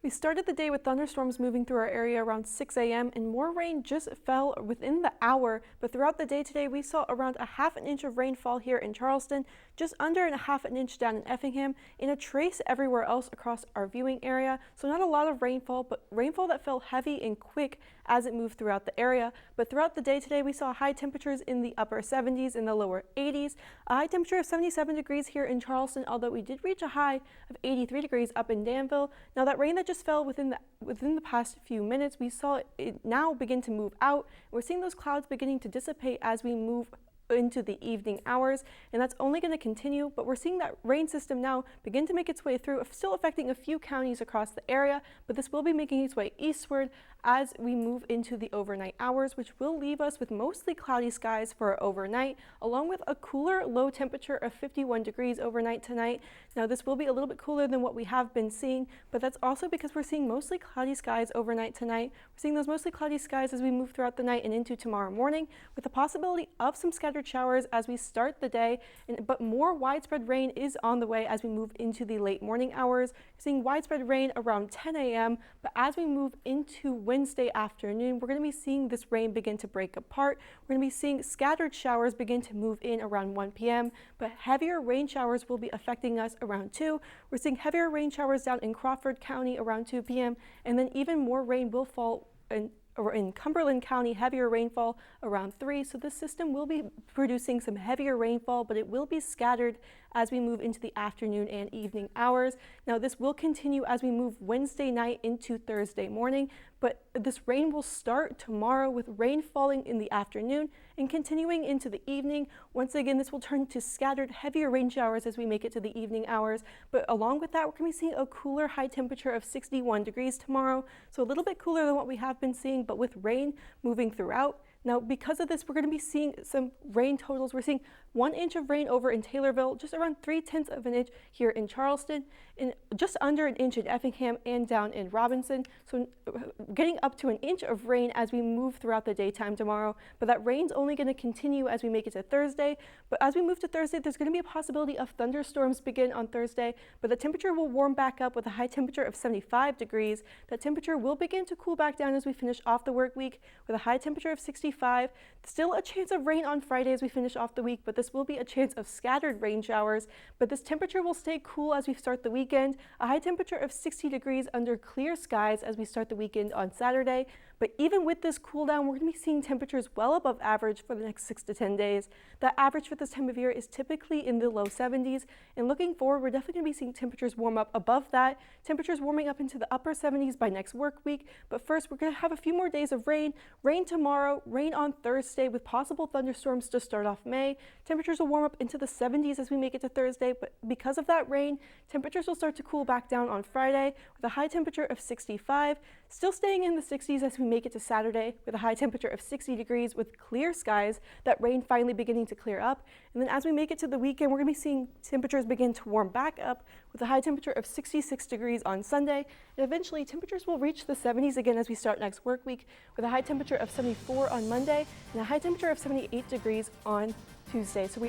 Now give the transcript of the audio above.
We started the day with thunderstorms moving through our area around 6 a.m. and more rain just fell within the hour, but throughout the day today we saw around a half an inch of rainfall here in Charleston, just under a half an inch down in Effingham, and a trace everywhere else across our viewing area. So not a lot of rainfall, but rainfall that fell heavy and quick as it moved throughout the area. But throughout the day today we saw high temperatures in the upper 70s and the lower 80s, a high temperature of 77 degrees here in Charleston, although we did reach a high of 83 degrees up in Danville. Now that rain that just fell within the past few minutes, we saw it now begin to move out. We're seeing those clouds beginning to dissipate as we move into the evening hours, and that's only going to continue, but we're seeing that rain system now begin to make its way through, still affecting a few counties across the area, but this will be making its way eastward as we move into the overnight hours, which will leave us with mostly cloudy skies for overnight, along with a cooler low temperature of 51 degrees overnight tonight. Now this will be a little bit cooler than what we have been seeing, but that's also because we're seeing mostly cloudy skies overnight tonight. We're seeing those mostly cloudy skies as we move throughout the night and into tomorrow morning, with the possibility of some scattered showers as we start the day, but more widespread rain is on the way as we move into the late morning hours. We're seeing widespread rain around 10 a.m., but as we move into Wednesday afternoon, we're going to be seeing this rain begin to break apart. We're going to be seeing scattered showers begin to move in around 1 p.m., but heavier rain showers will be affecting us around 2. We're seeing heavier rain showers down in Crawford County around 2 p.m., and then even more rain will fall in Cumberland County, heavier rainfall around 3. So this system will be producing some heavier rainfall, but it will be scattered as we move into the afternoon and evening hours. Now this will continue as we move Wednesday night into Thursday morning, but this rain will start tomorrow with rain falling in the afternoon and continuing into the evening. Once again, this will turn to scattered heavier rain showers as we make it to the evening hours, but along with that, we're going to be seeing a cooler high temperature of 61 degrees tomorrow, so a little bit cooler than what we have been seeing, but with rain moving throughout. Now, because of this, we're going to be seeing some rain totals. We're seeing 1 inch of rain over in Taylorville, just around 0.3 of an inch here in Charleston, and just under an inch in Effingham and down in Robinson. So getting up to an inch of rain as we move throughout the daytime tomorrow. But that rain's only going to continue as we make it to Thursday. But as we move to Thursday, there's going to be a possibility of thunderstorms begin on Thursday, but the temperature will warm back up with a high temperature of 75 degrees. That temperature will begin to cool back down as we finish off the work week with a high temperature of 65. Still a chance of rain on Friday as we finish off the week, but this will be a chance of scattered rain showers. But this temperature will stay cool as we start the weekend. A high temperature of 60 degrees under clear skies as we start the weekend on Saturday. But even with this cool down, we're going to be seeing temperatures well above average for the next 6 to 10 days. That average for this time of year is typically in the low 70s. And looking forward, we're definitely going to be seeing temperatures warm up above that. Temperatures warming up into the upper 70s by next work week. But first, we're going to have a few more days of rain. Rain tomorrow, rain on Thursday with possible thunderstorms to start off May. Temperatures will warm up into the 70s as we make it to Thursday. But because of that rain, temperatures will start to cool back down on Friday with a high temperature of 65. Still staying in the 60s as we make it to Saturday with a high temperature of 60 degrees with clear skies, that rain finally beginning to clear up. And then as we make it to the weekend, we're going to be seeing temperatures begin to warm back up with a high temperature of 66 degrees on Sunday. And eventually temperatures will reach the 70s again as we start next work week with a high temperature of 74 on Monday and a high temperature of 78 degrees on Tuesday. So we